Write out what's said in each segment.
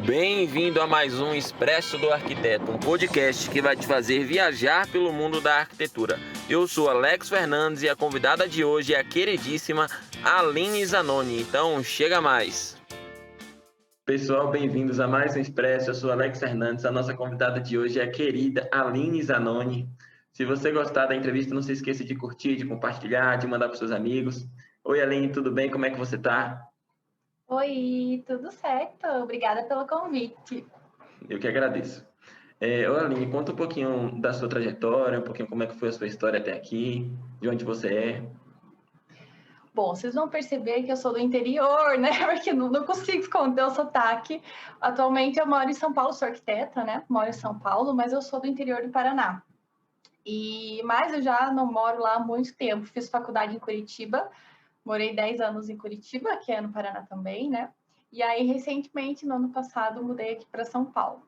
Bem-vindo a mais um Expresso do Arquiteto, um podcast que vai te fazer viajar pelo mundo da arquitetura. Eu sou Alex Fernandes e a convidada de hoje é a queridíssima Aline Zanoni. Então, chega mais! Pessoal, bem-vindos a mais um Expresso. Eu sou Alex Fernandes. A nossa convidada de hoje é a querida Aline Zanoni. Se você gostar da entrevista, não se esqueça de curtir, de compartilhar, de mandar para os seus amigos. Oi, Aline, tudo bem? Como é que você está? Oi, tudo certo? Obrigada pelo convite. Eu que agradeço. Ô Aline, conta um pouquinho da sua trajetória, um pouquinho como é que foi a sua história até aqui, de onde você é. Bom, vocês vão perceber que eu sou do interior, né? Porque não consigo esconder o sotaque. Atualmente eu moro em São Paulo, sou arquiteta, né? Moro em São Paulo, mas eu sou do interior do Paraná. Mas eu já não moro lá há muito tempo. Fiz faculdade em Curitiba, morei 10 anos em Curitiba, que é no Paraná também, né? E aí, recentemente, no ano passado, mudei aqui para São Paulo.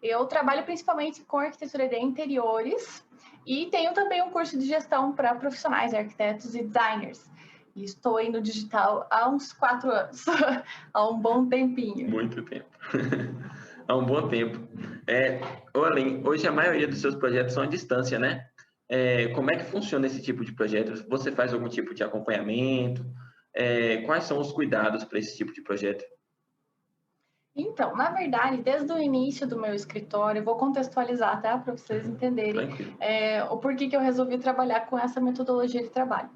Eu trabalho principalmente com arquitetura de interiores e tenho também um curso de gestão para profissionais, arquitetos e designers. E estou aí no digital há uns 4 anos, há um bom tempinho. Muito tempo. Há um bom tempo. Ô Aline, hoje a maioria dos seus projetos são à distância, né? Como é que funciona esse tipo de projeto? Você faz algum tipo de acompanhamento? Quais são os cuidados para esse tipo de projeto? Então, na verdade, desde o início do meu escritório, eu vou contextualizar, tá? Para vocês entenderem Tranquilo. o porquê que eu resolvi trabalhar com essa metodologia de trabalho.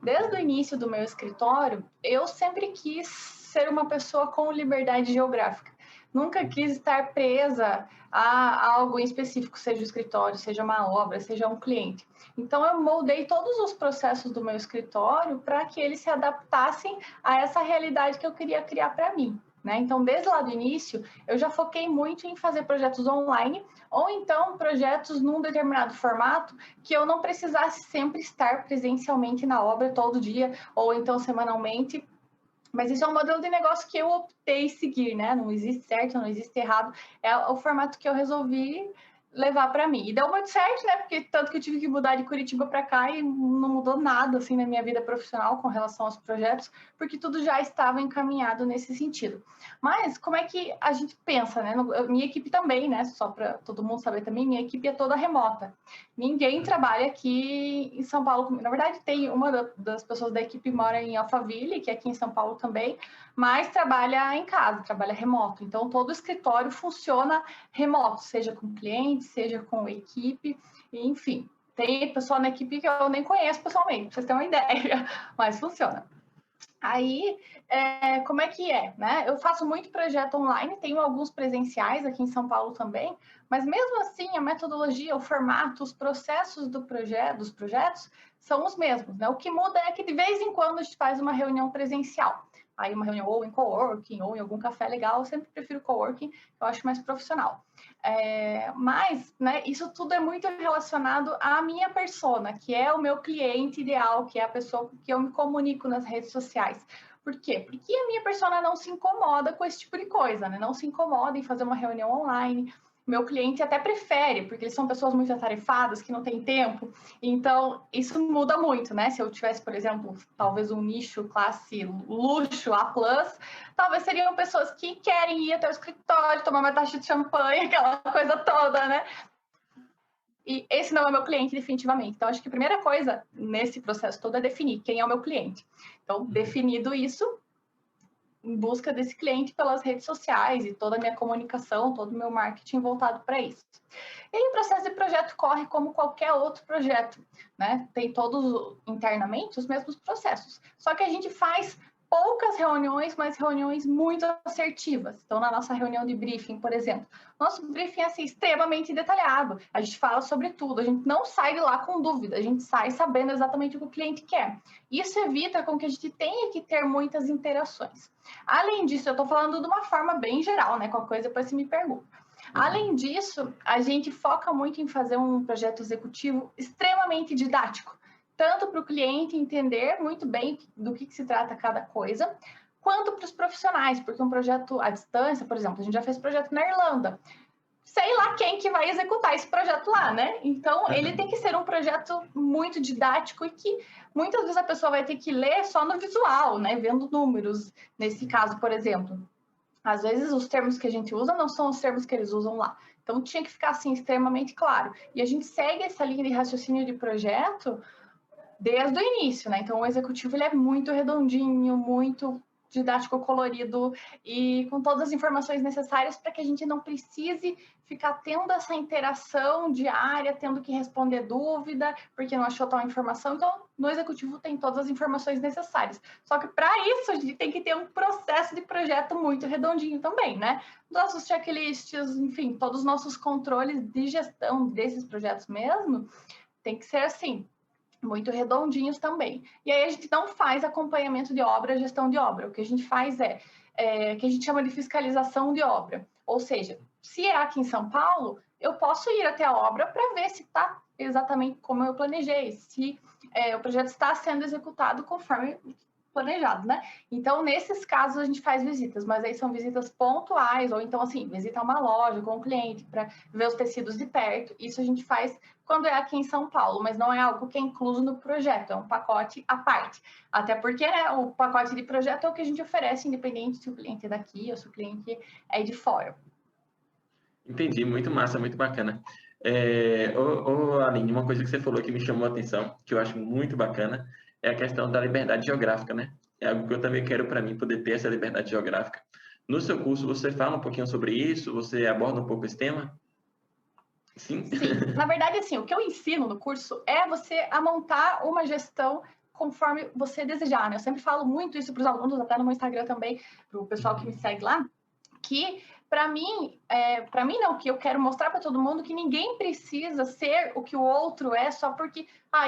Desde o início do meu escritório, eu sempre quis ser uma pessoa com liberdade geográfica. Nunca quis estar presa a algo em específico, seja o escritório, seja uma obra, seja um cliente. Então, eu moldei todos os processos do meu escritório para que eles se adaptassem a essa realidade que eu queria criar para mim. Né? Então, desde lá do início, eu já foquei muito em fazer projetos online ou então projetos num determinado formato que eu não precisasse sempre estar presencialmente na obra todo dia ou então semanalmente. Mas isso é um modelo de negócio que eu optei seguir, né? Não existe certo, não existe errado. É o formato que eu resolvi levar para mim. E deu muito certo, né? Porque tanto que eu tive que mudar de Curitiba para cá e não mudou nada assim na minha vida profissional com relação aos projetos, porque tudo já estava encaminhado nesse sentido. Mas como é que a gente pensa, né? Minha equipe também, né? Só para todo mundo saber também, minha equipe é toda remota. Ninguém trabalha aqui em São Paulo. Na verdade, tem uma das pessoas da equipe mora em Alphaville, que é aqui em São Paulo também, mas trabalha em casa, trabalha remoto. Então, todo o escritório funciona remoto, seja com cliente, seja com equipe, enfim. Tem pessoal na equipe que eu nem conheço pessoalmente, para vocês terem uma ideia, mas funciona. Aí, como é que é, né? Eu faço muito projeto online, tenho alguns presenciais aqui em São Paulo também, mas mesmo assim a metodologia, o formato, os processos dos projetos são os mesmos, né? O que muda é que de vez em quando a gente faz uma reunião presencial. Aí uma reunião ou em coworking ou em algum café legal, eu sempre prefiro coworking, eu acho mais profissional. Mas, né, isso tudo é muito relacionado à minha persona, que é o meu cliente ideal, que é a pessoa com que eu me comunico nas redes sociais. Por quê? Porque a minha persona não se incomoda com esse tipo de coisa, né? Não se incomoda em fazer uma reunião online. Meu cliente até prefere, porque eles são pessoas muito atarefadas, que não têm tempo. Então, isso muda muito, né? Se eu tivesse, por exemplo, talvez um nicho classe luxo, A+, talvez seriam pessoas que querem ir até o escritório, tomar uma taça de champanhe, aquela coisa toda, né? E esse não é meu cliente, definitivamente. Então, acho que a primeira coisa nesse processo todo é definir quem é o meu cliente. Então, definido isso, em busca desse cliente pelas redes sociais e toda a minha comunicação, todo o meu marketing voltado para isso. E aí, o processo de projeto corre como qualquer outro projeto, né? Tem todos internamente os mesmos processos. Só que a gente faz poucas reuniões, mas reuniões muito assertivas. Então, na nossa reunião de briefing, por exemplo, nosso briefing é assim, extremamente detalhado. A gente fala sobre tudo, a gente não sai de lá com dúvida, a gente sai sabendo exatamente o que o cliente quer. Isso evita com que a gente tenha que ter muitas interações. Além disso, eu estou falando de uma forma bem geral, né? Qualquer coisa depois você me pergunta. Além disso, a gente foca muito em fazer um projeto executivo extremamente didático, tanto para o cliente entender muito bem do que se trata cada coisa, quanto para os profissionais, porque um projeto à distância, por exemplo, a gente já fez projeto na Irlanda, sei lá quem que vai executar esse projeto lá, né? Então, ele tem que ser um projeto muito didático e que muitas vezes a pessoa vai ter que ler só no visual, né? Vendo números, nesse caso, por exemplo. Às vezes os termos que a gente usa não são os termos que eles usam lá. Então tinha que ficar assim extremamente claro. E a gente segue essa linha de raciocínio de projeto desde o início, né? Então o executivo ele é muito redondinho, muito didático, colorido e com todas as informações necessárias para que a gente não precise ficar tendo essa interação diária, tendo que responder dúvida, porque não achou tal informação. Então, no executivo tem todas as informações necessárias. Só que para isso a gente tem que ter um processo de projeto muito redondinho também, né? Nossos checklists, enfim, todos os nossos controles de gestão desses projetos mesmo, tem que ser assim, muito redondinhos também. E aí a gente não faz acompanhamento de obra, gestão de obra. O que a gente faz que a gente chama de fiscalização de obra. Ou seja, se é aqui em São Paulo, eu posso ir até a obra para ver se está exatamente como eu planejei, se o projeto está sendo executado conforme planejado, né? Então, nesses casos, a gente faz visitas, mas aí são visitas pontuais, ou então, assim, visita uma loja com o cliente para ver os tecidos de perto. Isso a gente faz quando é aqui em São Paulo, mas não é algo que é incluso no projeto, é um pacote à parte. Até porque, né, o pacote de projeto é o que a gente oferece, independente se o cliente é daqui ou se o cliente é de fora. Entendi, muito massa, muito bacana. Aline, uma coisa que você falou que me chamou a atenção, que eu acho muito bacana, é a questão da liberdade geográfica, né? É algo que eu também quero para mim poder ter essa liberdade geográfica. No seu curso, você fala um pouquinho sobre isso? Você aborda um pouco esse tema? Sim? Sim, na verdade, assim, o que eu ensino no curso é você a montar uma gestão conforme você desejar, né? Eu sempre falo muito isso para os alunos, até no meu Instagram também, para o pessoal que me segue lá, que para mim não, que eu quero mostrar para todo mundo que ninguém precisa ser o que o outro é só porque,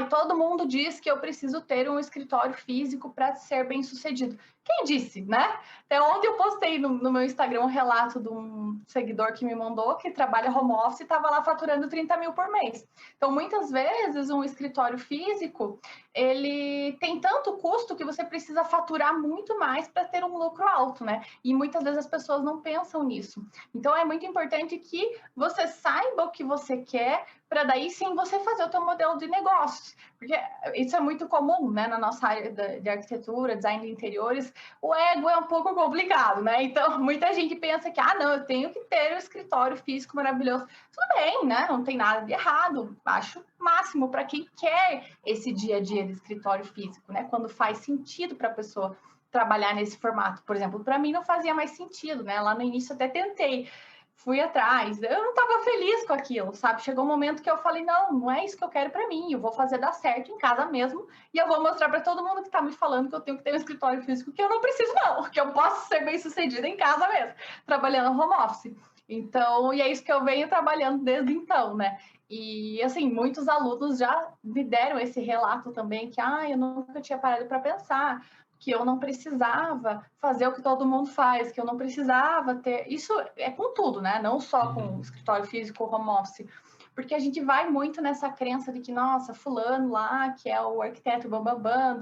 todo mundo diz que eu preciso ter um escritório físico para ser bem sucedido. Quem disse, né? Até ontem eu postei no meu Instagram um relato de um seguidor que me mandou que trabalha home office e estava lá faturando 30 mil por mês. Então, muitas vezes, um escritório físico, ele tem tanto custo que você precisa faturar muito mais para ter um lucro alto, né? E muitas vezes as pessoas não pensam nisso. Então, é muito importante que você saiba o que você quer, para daí sim você fazer o seu modelo de negócios. Porque isso é muito comum, né? Na nossa área de arquitetura, design de interiores, o ego é um pouco complicado, né? Então, muita gente pensa que, não, eu tenho que ter um escritório físico maravilhoso. Tudo bem, né? Não tem nada de errado. Acho máximo para quem quer esse dia a dia de escritório físico, né? Quando faz sentido para a pessoa trabalhar nesse formato. Por exemplo, para mim não fazia mais sentido, né? Lá no início até tentei, fui atrás, eu não estava feliz com aquilo, sabe? Chegou um momento que eu falei, não é isso que eu quero para mim, eu vou fazer dar certo em casa mesmo e eu vou mostrar para todo mundo que está me falando que eu tenho que ter um escritório físico, que eu não preciso não, que eu posso ser bem sucedida em casa mesmo, trabalhando home office. Então, e é isso que eu venho trabalhando desde então, né? E, assim, muitos alunos já me deram esse relato também, que, eu nunca tinha parado para pensar, que eu não precisava fazer o que todo mundo faz, que eu não precisava ter... Isso é com tudo, né? Não só com escritório físico, home office. Porque a gente vai muito nessa crença de que, nossa, fulano lá, que é o arquiteto bambambam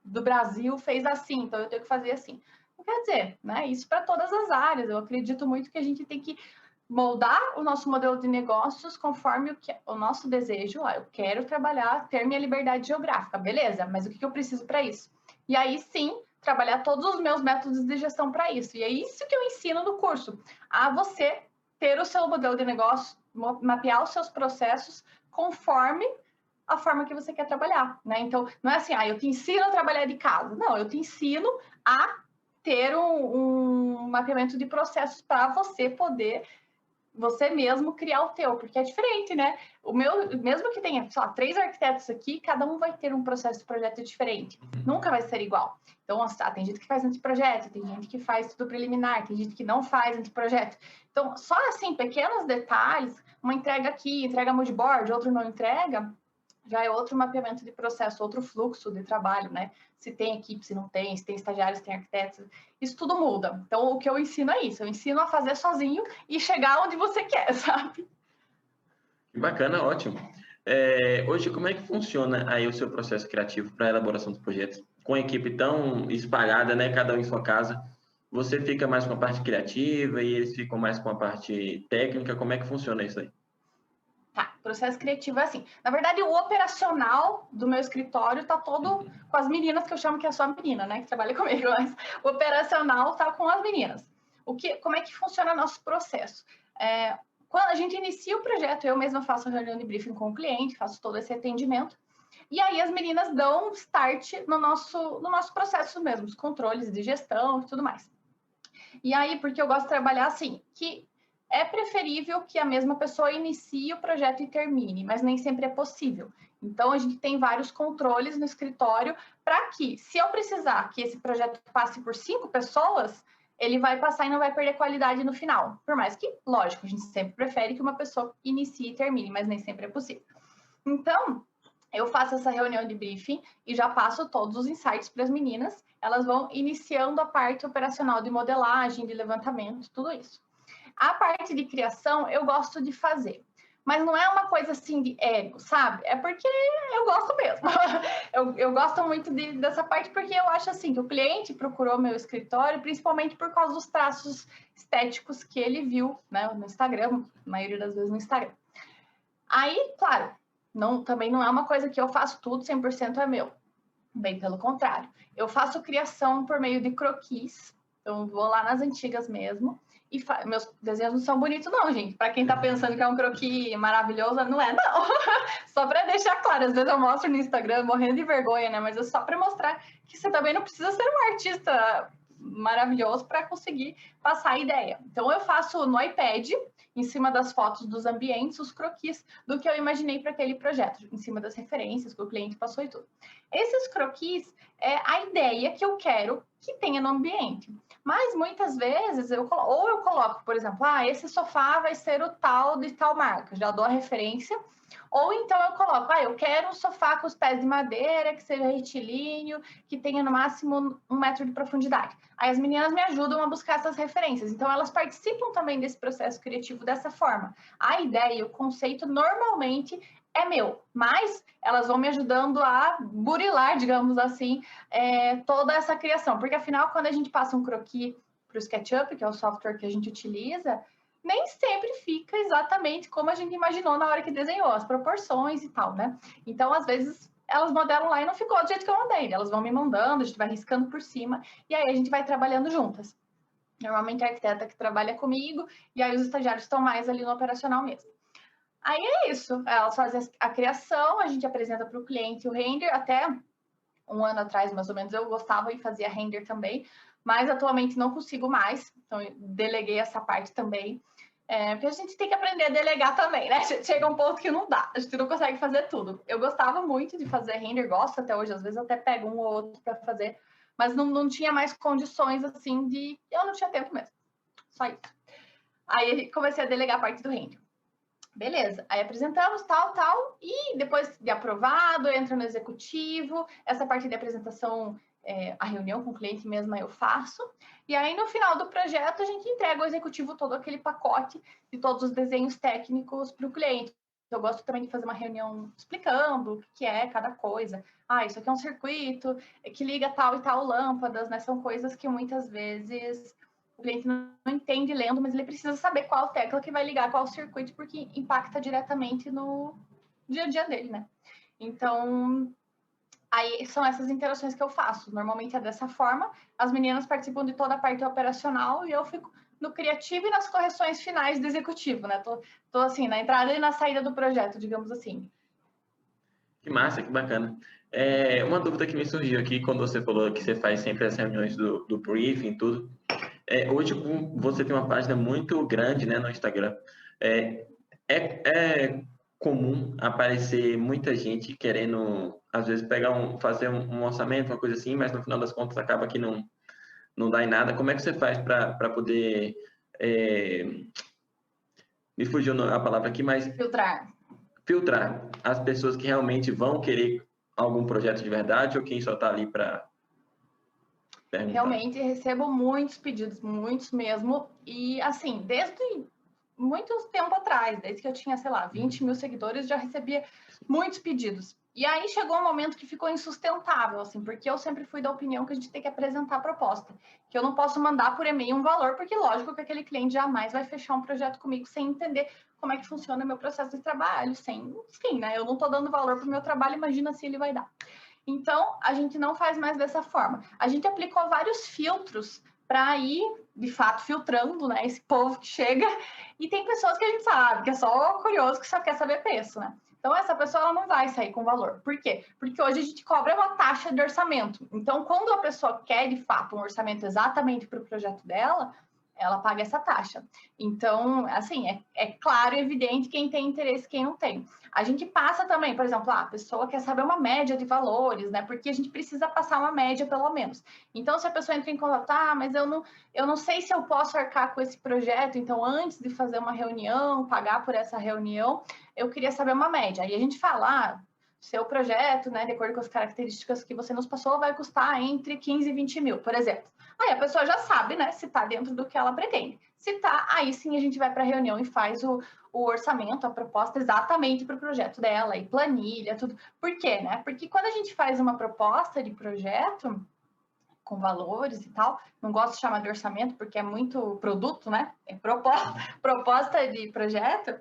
do Brasil, fez assim, então eu tenho que fazer assim. Não quer dizer, né? Isso para todas as áreas. Eu acredito muito que a gente tem que moldar o nosso modelo de negócios conforme o nosso desejo. Eu quero trabalhar, ter minha liberdade geográfica, beleza, mas o que eu preciso para isso? E aí sim, trabalhar todos os meus métodos de gestão para isso. E é isso que eu ensino no curso, a você ter o seu modelo de negócio, mapear os seus processos conforme a forma que você quer trabalhar, né? Então, não é assim, eu te ensino a trabalhar de casa. Não, eu te ensino a ter um mapeamento de processos para você poder você mesmo criar o teu, porque é diferente, né? O meu, mesmo que tenha, sei lá, 3 arquitetos aqui, cada um vai ter um processo de projeto diferente. Nunca vai ser igual. Então, tem gente que faz anteprojeto, tem gente que faz tudo preliminar, tem gente que não faz anteprojeto. Então, só assim, pequenos detalhes, uma entrega aqui, entrega moodboard, outro não entrega, já é outro mapeamento de processo, outro fluxo de trabalho, né? Se tem equipe, se não tem, se tem estagiários, se tem arquitetos, isso tudo muda. Então, o que eu ensino é isso, eu ensino a fazer sozinho e chegar onde você quer, sabe? Que bacana, ótimo. Hoje, como é que funciona aí o seu processo criativo para a elaboração dos projetos? Com a equipe tão espalhada, né, cada um em sua casa, você fica mais com a parte criativa e eles ficam mais com a parte técnica? Como é que funciona isso aí? Tá, processo criativo é assim. Na verdade, o operacional do meu escritório tá todo com as meninas, que eu chamo que é só menina, né, que trabalha comigo, mas o operacional tá com as meninas. Como é que funciona nosso processo? Quando a gente inicia o projeto, eu mesma faço a reunião de briefing com o cliente, faço todo esse atendimento, e aí as meninas dão start no nosso processo mesmo, os controles de gestão e tudo mais. E aí, porque eu gosto de trabalhar assim, que é preferível que a mesma pessoa inicie o projeto e termine, mas nem sempre é possível. Então, a gente tem vários controles no escritório para que, se eu precisar que esse projeto passe por 5 pessoas, ele vai passar e não vai perder qualidade no final. Por mais que, lógico, a gente sempre prefere que uma pessoa inicie e termine, mas nem sempre é possível. Então, eu faço essa reunião de briefing e já passo todos os insights para as meninas. Elas vão iniciando a parte operacional de modelagem, de levantamento, tudo isso. A parte de criação eu gosto de fazer, mas não é uma coisa assim de ego, sabe? É porque eu gosto mesmo. Eu gosto muito dessa parte porque eu acho assim que o cliente procurou meu escritório principalmente por causa dos traços estéticos que ele viu, né, no Instagram, a maioria das vezes no Instagram. Aí, claro, também não é uma coisa que eu faço tudo 100% é meu. Bem pelo contrário. Eu faço criação por meio de croquis. Eu vou lá nas antigas mesmo. E meus desenhos não são bonitos, não, gente. Para quem está pensando que é um croquis maravilhoso, não é, não. Só para deixar claro. Às vezes eu mostro no Instagram morrendo de vergonha, né? Mas é só para mostrar que você também não precisa ser um artista maravilhoso para conseguir passar a ideia. Então, eu faço no iPad, em cima das fotos dos ambientes, os croquis do que eu imaginei para aquele projeto, em cima das referências que o cliente passou e tudo. Esses croquis é a ideia que eu quero que tenha no ambiente. Mas muitas vezes eu coloco, por exemplo, esse sofá vai ser o tal de tal marca, já dou a referência. Ou então eu coloco, eu quero um sofá com os pés de madeira, que seja retilíneo, que tenha no máximo 1 metro de profundidade. Aí as meninas me ajudam a buscar essas referências. Então elas participam também desse processo criativo dessa forma. A ideia, o conceito normalmente é meu, mas elas vão me ajudando a burilar, digamos assim, toda essa criação. Porque afinal, quando a gente passa um croquis para o SketchUp, que é o software que a gente utiliza, nem sempre fica exatamente como a gente imaginou na hora que desenhou, as proporções e tal, né? Então, às vezes, elas modelam lá e não ficou do jeito que eu mandei. Elas vão me mandando, a gente vai riscando por cima, e aí a gente vai trabalhando juntas. Normalmente a arquiteta que trabalha comigo, e aí os estagiários estão mais ali no operacional mesmo. Aí é isso, elas fazem a criação, a gente apresenta para o cliente o render, até um ano atrás, mais ou menos, eu gostava e fazia render também, mas atualmente não consigo mais, então eu deleguei essa parte também, porque a gente tem que aprender a delegar também, né? Chega um ponto que não dá, a gente não consegue fazer tudo. Eu gostava muito de fazer render, gosto até hoje, às vezes até pego um ou outro para fazer, mas não tinha mais condições, assim, eu não tinha tempo mesmo, só isso. Aí comecei a delegar a parte do render. Beleza, aí apresentamos tal, e depois de aprovado, entra no executivo, essa parte de apresentação, a reunião com o cliente mesma eu faço, e aí no final do projeto a gente entrega ao executivo todo aquele pacote de todos os desenhos técnicos para o cliente. Eu gosto também de fazer uma reunião explicando o que é cada coisa. Isso aqui é um circuito que liga tal e tal lâmpadas, né? São coisas que muitas vezes o cliente não entende lendo, mas ele precisa saber qual tecla que vai ligar qual circuito, porque impacta diretamente no dia a dia dele, né? Então, aí são essas interações que eu faço. Normalmente é dessa forma. As meninas participam de toda a parte operacional e eu fico no criativo e nas correções finais do executivo, né? Tô assim, na entrada e na saída do projeto, digamos assim. Que massa, que bacana. Uma dúvida que me surgiu aqui quando você falou que você faz sempre as reuniões do briefing e tudo. Hoje você tem uma página muito grande, né, no Instagram. É comum aparecer muita gente querendo, às vezes, fazer um orçamento, uma coisa assim, mas no final das contas acaba que não dá em nada. Como é que você faz para poder... me fugiu a palavra aqui, mas... Filtrar as pessoas que realmente vão querer algum projeto de verdade ou quem só está ali para perguntar. Realmente recebo muitos pedidos, muitos mesmo, e assim, desde muito tempo atrás, desde que eu tinha, sei lá, 20 mil seguidores, já recebia muitos pedidos. E aí chegou um momento que ficou insustentável, assim, porque eu sempre fui da opinião que a gente tem que apresentar a proposta, que eu não posso mandar por e-mail um valor, porque lógico que aquele cliente jamais vai fechar um projeto comigo sem entender como é que funciona o meu processo de trabalho, enfim, né? Eu não estou dando valor para o meu trabalho, imagina se ele vai dar. Então, a gente não faz mais dessa forma. A gente aplicou vários filtros para ir, de fato, filtrando, né, esse povo que chega. E tem pessoas que a gente sabe que é só curioso, que só quer saber preço, né? Então, essa pessoa ela não vai sair com valor. Por quê? Porque hoje a gente cobra uma taxa de orçamento. Então, quando a pessoa quer, de fato, um orçamento exatamente para o projeto dela, ela paga essa taxa. Então, assim, é claro e evidente quem tem interesse e quem não tem. A gente passa também, por exemplo, a pessoa quer saber uma média de valores, né? Porque a gente precisa passar uma média, pelo menos. Então, se a pessoa entra em contato, mas eu não sei se eu posso arcar com esse projeto, então, antes de fazer uma reunião, pagar por essa reunião, eu queria saber uma média. Aí a gente fala, seu projeto, né, de acordo com as características que você nos passou, vai custar entre 15 e 20 mil, por exemplo. Aí a pessoa já sabe, né, se está dentro do que ela pretende. Se está, aí sim a gente vai para a reunião e faz o orçamento, a proposta exatamente para o projeto dela, e planilha, tudo. Por quê, né? Porque quando a gente faz uma proposta de projeto, com valores e tal, não gosto de chamar de orçamento porque é muito produto, né? É proposta de projeto,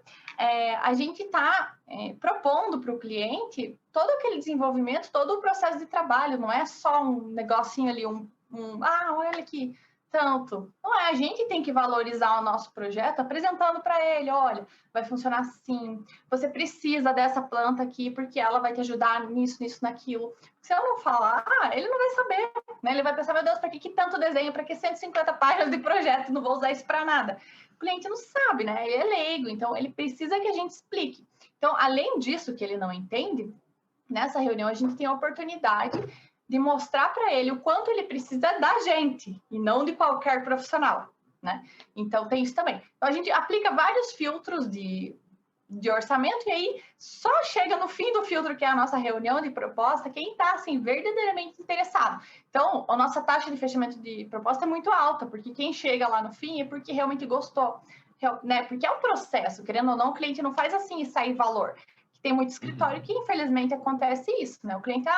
a gente está propondo para o cliente todo aquele desenvolvimento, todo o processo de trabalho, não é só um negocinho ali, olha aqui, tanto. Não é, a gente tem que valorizar o nosso projeto apresentando para ele, olha, vai funcionar assim, você precisa dessa planta aqui porque ela vai te ajudar nisso, nisso, naquilo. Se eu não falar, ele não vai saber, né? Ele vai pensar, meu Deus, para que tanto desenho, para que 150 páginas de projeto, não vou usar isso para nada. O cliente não sabe, né? Ele é leigo, então ele precisa que a gente explique. Então, além disso que ele não entende, nessa reunião a gente tem a oportunidade de mostrar para ele o quanto ele precisa da gente e não de qualquer profissional, né? Então, tem isso também. Então, a gente aplica vários filtros de orçamento e aí só chega no fim do filtro, que é a nossa reunião de proposta, quem está, assim, verdadeiramente interessado. Então, a nossa taxa de fechamento de proposta é muito alta, porque quem chega lá no fim é porque realmente gostou, né? Porque é um processo, querendo ou não, o cliente não faz assim e sai valor. Tem muito escritório que, infelizmente, acontece isso, né? O cliente,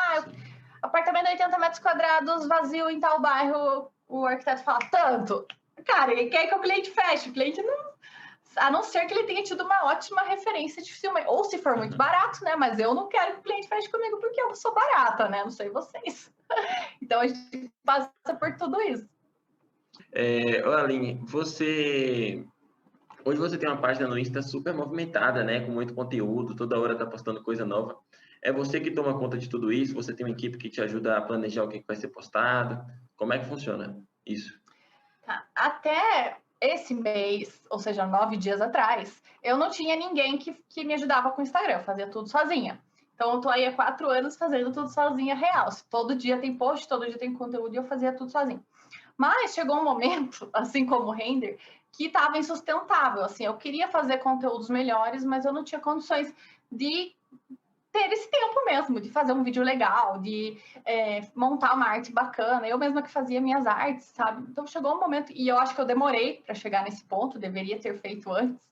apartamento de 80 metros quadrados, vazio em tal bairro, o arquiteto fala tanto. Cara, ele quer que o cliente feche, o cliente não... A não ser que ele tenha tido uma ótima referência dificilmente. Ou se for muito barato, né? Mas eu não quero que o cliente feche comigo porque eu sou barata, né? Não sei vocês. Então, a gente passa por tudo isso. Aline, hoje você tem uma página no Insta super movimentada, né? Com muito conteúdo, toda hora tá postando coisa nova. É você que toma conta de tudo isso? Você tem uma equipe que te ajuda a planejar o que vai ser postado? Como é que funciona isso? Tá. Até esse mês, ou seja, 9 dias atrás, eu não tinha ninguém que me ajudava com o Instagram, eu fazia tudo sozinha. Então, eu tô aí há 4 anos fazendo tudo sozinha, real. Todo dia tem post, todo dia tem conteúdo e eu fazia tudo sozinha. Mas chegou um momento, assim como o Render, que estava insustentável. Assim, eu queria fazer conteúdos melhores, mas eu não tinha condições de ter esse tempo mesmo, de fazer um vídeo legal, de montar uma arte bacana. Eu mesma que fazia minhas artes, sabe? Então chegou um momento, e eu acho que eu demorei para chegar nesse ponto, deveria ter feito antes,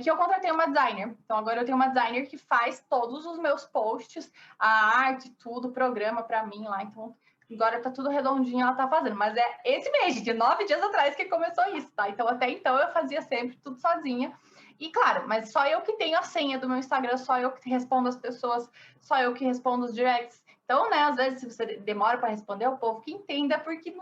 que eu contratei uma designer. Então agora eu tenho uma designer que faz todos os meus posts, a arte, tudo, programa para mim lá. Então agora tá tudo redondinho, ela tá fazendo. Mas é esse mês, de 9 dias atrás que começou isso, tá? Então até então eu fazia sempre tudo sozinha. E claro, mas só eu que tenho a senha do meu Instagram, só eu que respondo as pessoas, só eu que respondo os directs. Então, né, às vezes, se você demora para responder, o povo que entenda, porque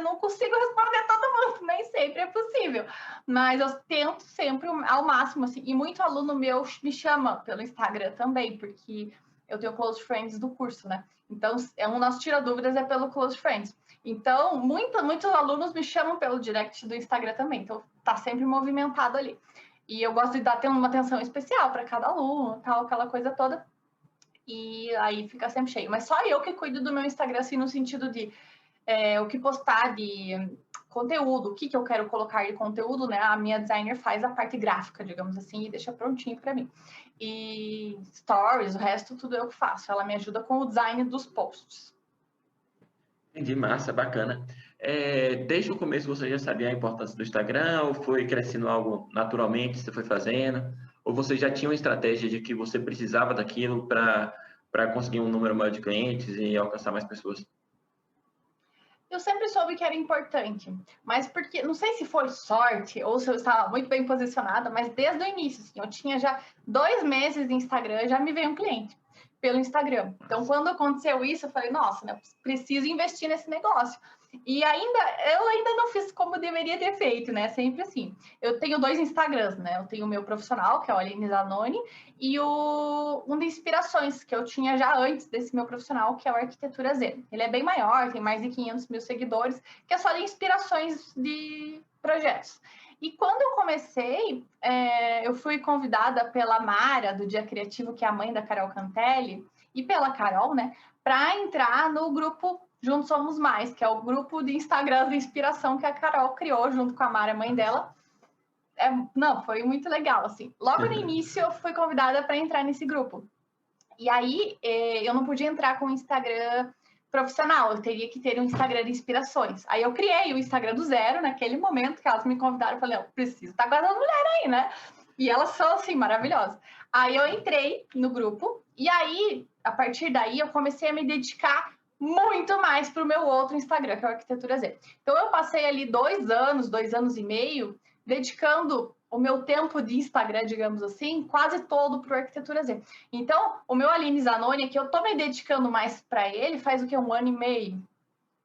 não consigo responder todo mundo, nem sempre é possível. Mas eu tento sempre ao máximo, assim, e muito aluno meu me chama pelo Instagram também, porque eu tenho close friends do curso, né? Então, um nosso tira-dúvidas é pelo close friends. Então, muitos alunos me chamam pelo direct do Instagram também. Então, tá sempre movimentado ali. E eu gosto de ter uma atenção especial para cada aluno, tal, aquela coisa toda. E aí fica sempre cheio. Mas só eu que cuido do meu Instagram, assim, no sentido de o que postar de conteúdo, o que eu quero colocar de conteúdo, né? A minha designer faz a parte gráfica, digamos assim, e deixa prontinho para mim. E stories, o resto, tudo eu que faço. Ela me ajuda com o design dos posts. Entendi, massa, bacana. Desde o começo você já sabia a importância do Instagram ou foi crescendo algo naturalmente, você foi fazendo? Ou você já tinha uma estratégia de que você precisava daquilo para conseguir um número maior de clientes e alcançar mais pessoas? Eu sempre soube que era importante, mas porque, não sei se foi sorte ou se eu estava muito bem posicionada, mas desde o início, assim, eu tinha já 2 meses de Instagram, já me veio um cliente pelo Instagram. Então, quando aconteceu isso, eu falei, nossa, né, preciso investir nesse negócio. E eu ainda não fiz como deveria ter feito, né? Sempre assim. Eu tenho 2 Instagrams, né? Eu tenho o meu profissional, que é o Aline Zanoni, e um de inspirações, que eu tinha já antes desse meu profissional, que é o Arquitetura Z. Ele é bem maior, tem mais de 500 mil seguidores, que é só de inspirações de projetos. E quando eu comecei, eu fui convidada pela Mara, do Dia Criativo, que é a mãe da Carol Cantelli, e pela Carol, né, para entrar no grupo Juntos Somos Mais, que é o grupo de Instagram de inspiração que a Carol criou junto com a Mara, mãe dela. Não, foi muito legal, assim. Logo no início, eu fui convidada para entrar nesse grupo. E aí, eu não podia entrar com o Instagram profissional, eu teria que ter um Instagram de inspirações. Aí eu criei o Instagram do zero, naquele momento que elas me convidaram, eu falei, eu preciso estar com essas mulheres aí, né? E elas são, assim, maravilhosas. Aí eu entrei no grupo, e aí, a partir daí, eu comecei a me dedicar muito mais para o meu outro Instagram, que é o Arquitetura Z. Então, eu passei ali 2 anos e meio, dedicando o meu tempo de Instagram, digamos assim, quase todo para o Arquitetura Z. Então, o meu Aline Zanoni, que eu tô me dedicando mais para ele, faz o que? 1 ano e meio?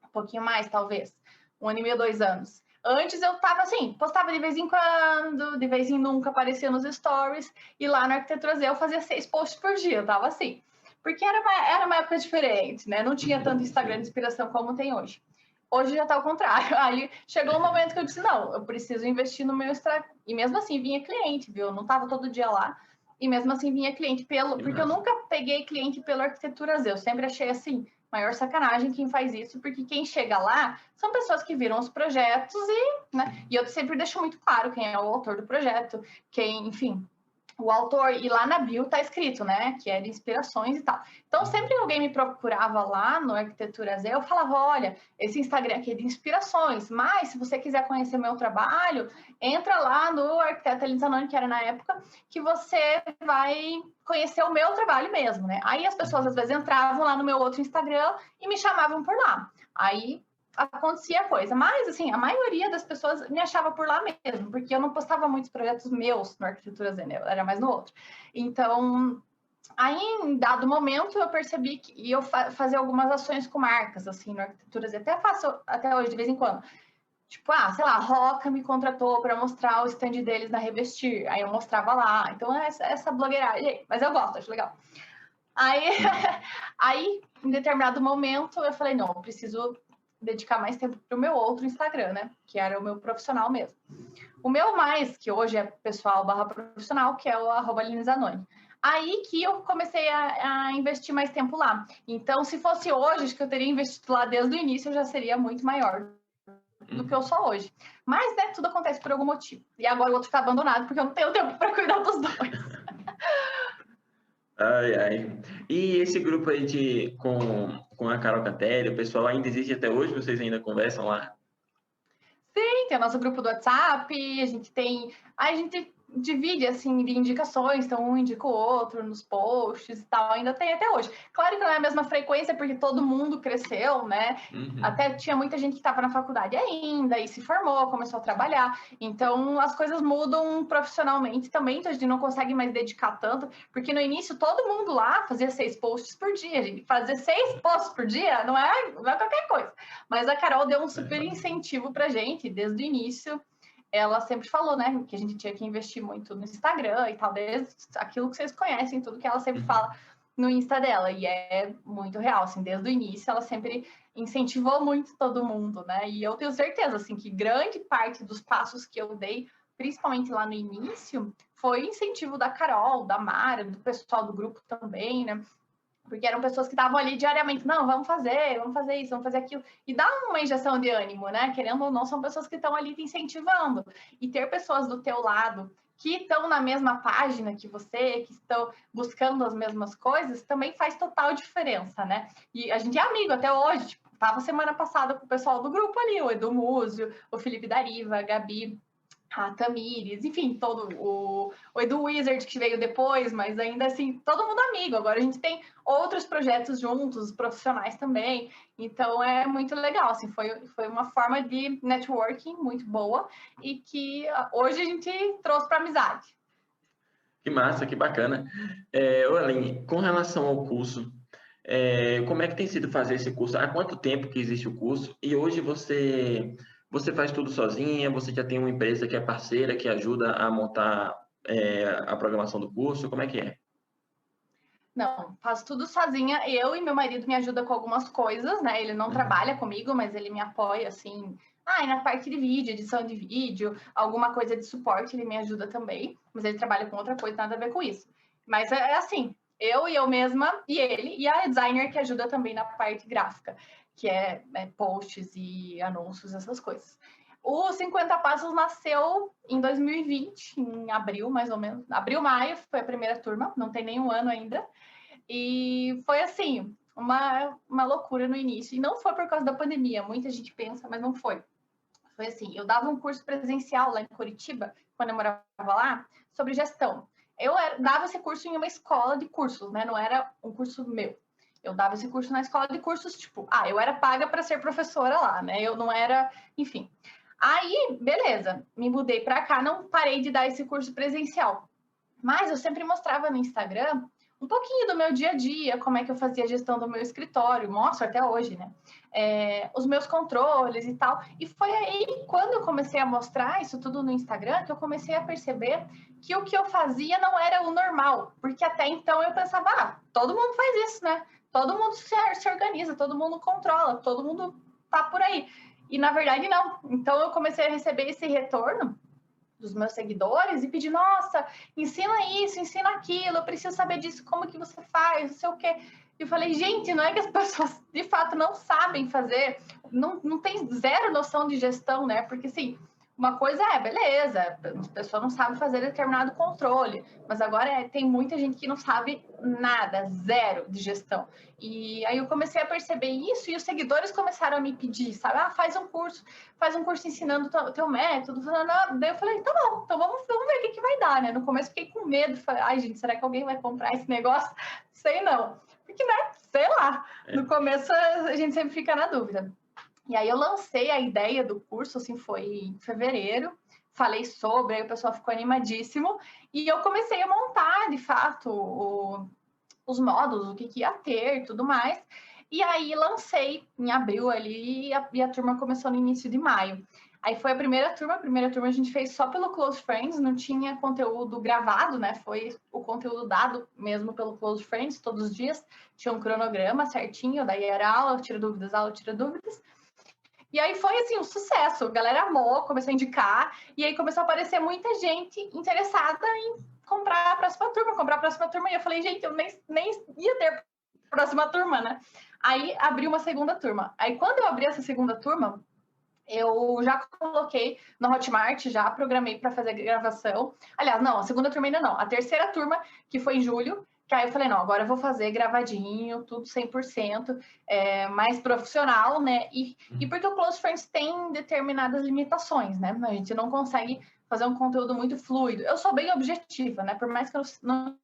Um pouquinho mais, talvez. 1 ano e meio, 2 anos. Antes eu tava assim, postava de vez em quando, de vez em nunca aparecia nos stories, e lá no Arquitetura Z eu fazia 6 posts por dia, eu tava assim. Porque era uma época diferente, né? Não tinha tanto Instagram de inspiração como tem hoje. Hoje já tá ao contrário. Aí chegou um momento que eu disse, não, eu preciso investir no meu Instagram. E mesmo assim vinha cliente, viu? Eu não tava todo dia lá. E mesmo assim vinha cliente porque eu nunca peguei cliente pela Arquitetura Z. Eu sempre achei assim, maior sacanagem quem faz isso, porque quem chega lá são pessoas que viram os projetos né? E eu sempre deixo muito claro quem é o autor do projeto, quem, enfim, o autor, e lá na bio tá escrito, né, que é de inspirações e tal. Então, sempre alguém me procurava lá no Arquitetura Z, eu falava, olha, esse Instagram aqui é de inspirações, mas se você quiser conhecer meu trabalho, entra lá no Arquiteto Elinzanoni, que era na época, que você vai conhecer o meu trabalho mesmo, né? Aí as pessoas, às vezes, entravam lá no meu outro Instagram e me chamavam por lá. Aí acontecia a coisa. Mas, assim, a maioria das pessoas me achava por lá mesmo, porque eu não postava muitos projetos meus no Arquitetura Zen, era mais no outro. Então, aí, em dado momento, eu percebi que ia fazer algumas ações com marcas, assim, no Arquitetura Zen. Até faço, até hoje, de vez em quando. Tipo, sei lá, a Roca me contratou para mostrar o stand deles na Revestir. Aí eu mostrava lá. Então, essa blogueiragem. Mas eu gosto, acho legal. Aí, em determinado momento, eu falei, não, eu preciso dedicar mais tempo para o meu outro Instagram, né? Que era o meu profissional mesmo. O meu mais, que hoje é pessoal / profissional, que é o @linzanoni. Aí que eu comecei a investir mais tempo lá. Então, se fosse hoje, acho que eu teria investido lá desde o início, eu já seria muito maior do que eu sou hoje. Mas, né, tudo acontece por algum motivo. E agora o outro está abandonado, porque eu não tenho tempo para cuidar dos dois. Ai, ai. E esse grupo aí com a Carol Cantelli, o pessoal ainda existe até hoje? Vocês ainda conversam lá? Sim, tem o nosso grupo do WhatsApp, a gente divide, assim, de indicações, então um indica o outro nos posts e tal, ainda tem até hoje. Claro que não é a mesma frequência, porque todo mundo cresceu, né? Até tinha muita gente que estava na faculdade ainda e se formou, começou a trabalhar. Então, as coisas mudam profissionalmente também, então a gente não consegue mais dedicar tanto, porque no início todo mundo lá fazia 6 posts por dia, gente. Fazer 6 posts por dia não é qualquer coisa. Mas a Carol deu um super incentivo pra gente, desde o início. Ela sempre falou, né, que a gente tinha que investir muito no Instagram e tal, desde aquilo que vocês conhecem, tudo que ela sempre fala no Insta dela, e é muito real, assim, desde o início ela sempre incentivou muito todo mundo, né, e eu tenho certeza, assim, que grande parte dos passos que eu dei, principalmente lá no início, foi incentivo da Carol, da Mara, do pessoal do grupo também, né, porque eram pessoas que estavam ali diariamente, não, vamos fazer isso, vamos fazer aquilo, e dá uma injeção de ânimo, né? Querendo ou não, são pessoas que estão ali te incentivando. E ter pessoas do teu lado que estão na mesma página que você, que estão buscando as mesmas coisas, também faz total diferença, né? E a gente é amigo até hoje, tipo, tava semana passada com o pessoal do grupo ali, o Edu Múzio, o Felipe Dariva, a Gabi, a Tamires, enfim, todo o Edu Wizard que veio depois, mas ainda assim, todo mundo amigo. Agora a gente tem outros projetos juntos, profissionais também, então é muito legal, assim, foi uma forma de networking muito boa e que hoje a gente trouxe para amizade. Que massa, que bacana. Aline, com relação ao curso, Como é que tem sido fazer esse curso? Há quanto tempo que existe o curso? E hoje você faz tudo sozinha? Você já tem uma empresa que é parceira, que ajuda a montar a programação do curso? Como é que é? Não, faço tudo sozinha. Eu e meu marido me ajudam com algumas coisas, né? Ele não trabalha comigo, mas ele me apoia, assim. Ah, e na parte de vídeo, edição de vídeo, alguma coisa de suporte, ele me ajuda também. Mas ele trabalha com outra coisa, nada a ver com isso. Mas é assim, eu mesma e ele, e a designer que ajuda também na parte gráfica, que é posts e anúncios, essas coisas. O 50 Passos nasceu em 2020, em abril, mais ou menos. Abril, maio, foi a primeira turma, não tem nenhum ano ainda. E foi assim, uma loucura no início. E não foi por causa da pandemia, muita gente pensa, mas não foi. Foi assim, eu dava um curso presencial lá em Curitiba, quando eu morava lá, sobre gestão. Dava esse curso em uma escola de cursos, né? Não era um curso meu. Eu dava esse curso na escola de cursos, tipo, eu era paga para ser professora lá, né? Eu não era, enfim. Aí, beleza, me mudei para cá, não parei de dar esse curso presencial. Mas eu sempre mostrava no Instagram um pouquinho do meu dia a dia, como é que eu fazia a gestão do meu escritório, mostro até hoje, né? Os meus controles e tal. E foi aí, quando eu comecei a mostrar isso tudo no Instagram, que eu comecei a perceber que o que eu fazia não era o normal. Porque até então eu pensava, todo mundo faz isso, né? Todo mundo se organiza, todo mundo controla, todo mundo tá por aí. E na verdade, não. Então eu comecei a receber esse retorno dos meus seguidores e pedir, nossa, ensina isso, ensina aquilo, eu preciso saber disso, como que você faz, não sei o quê. E eu falei, gente, não é que as pessoas de fato não sabem fazer, não tem zero noção de gestão, né? Porque assim, uma coisa beleza, a pessoa não sabe fazer determinado controle, mas agora tem muita gente que não sabe nada, zero de gestão. E aí eu comecei a perceber isso e os seguidores começaram a me pedir, sabe? Faz um curso ensinando o teu método. Daí eu falei, tá bom, então vamos ver o que vai dar, né? No começo fiquei com medo, falei, ai gente, será que alguém vai comprar esse negócio? Sei não. Porque, né, sei lá, no começo a gente sempre fica na dúvida. E aí eu lancei a ideia do curso, assim, foi em fevereiro, falei sobre, aí o pessoal ficou animadíssimo, e eu comecei a montar, de fato, os módulos, o que ia ter, tudo mais, e aí lancei em abril ali, e a turma começou no início de maio. Aí foi a primeira turma a gente fez só pelo Close Friends, não tinha conteúdo gravado, né? Foi o conteúdo dado mesmo pelo Close Friends, todos os dias, tinha um cronograma certinho, daí era aula, tira dúvidas, e aí foi assim um sucesso, a galera amou, começou a indicar, e aí começou a aparecer muita gente interessada em comprar a próxima turma, e eu falei, gente, eu nem ia ter próxima turma, né? Aí abri uma segunda turma. Aí quando eu abri essa segunda turma, eu já coloquei no Hotmart, já programei para fazer gravação. Aliás, não, a segunda turma ainda não. A terceira turma, que foi em julho, que aí eu falei, não, agora eu vou fazer gravadinho, tudo 100%, mais profissional, né? E porque o Close Friends tem determinadas limitações, né? A gente não consegue fazer um conteúdo muito fluido. Eu sou bem objetiva, né? Por mais que eu não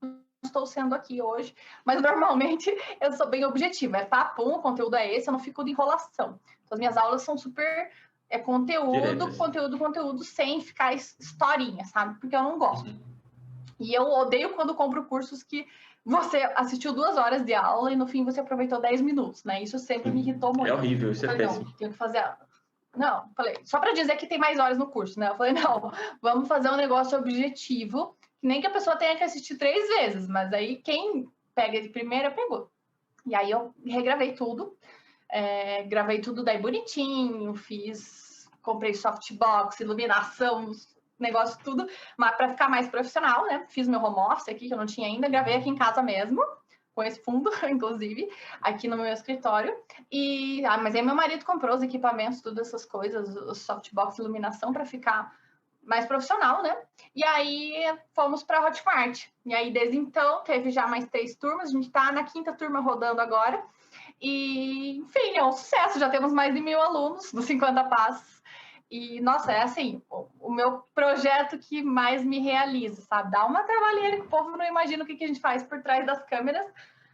estou sendo aqui hoje, mas normalmente eu sou bem objetiva. É papum, o conteúdo é esse, eu não fico de enrolação. Então, as minhas aulas são super conteúdo, sem ficar historinha, sabe? Porque eu não gosto. E eu odeio quando compro cursos que você assistiu 2 horas de aula e no fim você aproveitou 10 minutos, né? Isso sempre me irritou muito. É horrível, isso é péssimo. Não, tenho que fazer. Não, falei, só para dizer que tem mais horas no curso, né? Eu falei, não, vamos fazer um negócio objetivo, que nem que a pessoa tenha que assistir 3 vezes, mas aí quem pega de primeira, pegou. E aí eu regravei tudo, gravei tudo daí bonitinho, comprei softbox, iluminação, negócio tudo, mas para ficar mais profissional, né? Fiz meu home office aqui, que eu não tinha ainda, gravei aqui em casa mesmo, com esse fundo, inclusive, aqui no meu escritório. Mas aí meu marido comprou os equipamentos, todas essas coisas, os softbox, iluminação, para ficar mais profissional, né? E aí fomos para a Hotmart. E aí, desde então, teve já mais 3 turmas, a gente está na 5ª turma rodando agora. E, enfim, é um sucesso, já temos mais de 1.000 alunos dos 50 Passos. E, nossa, é assim, o meu projeto que mais me realiza, sabe? Dá uma trabalheira que o povo não imagina o que a gente faz por trás das câmeras,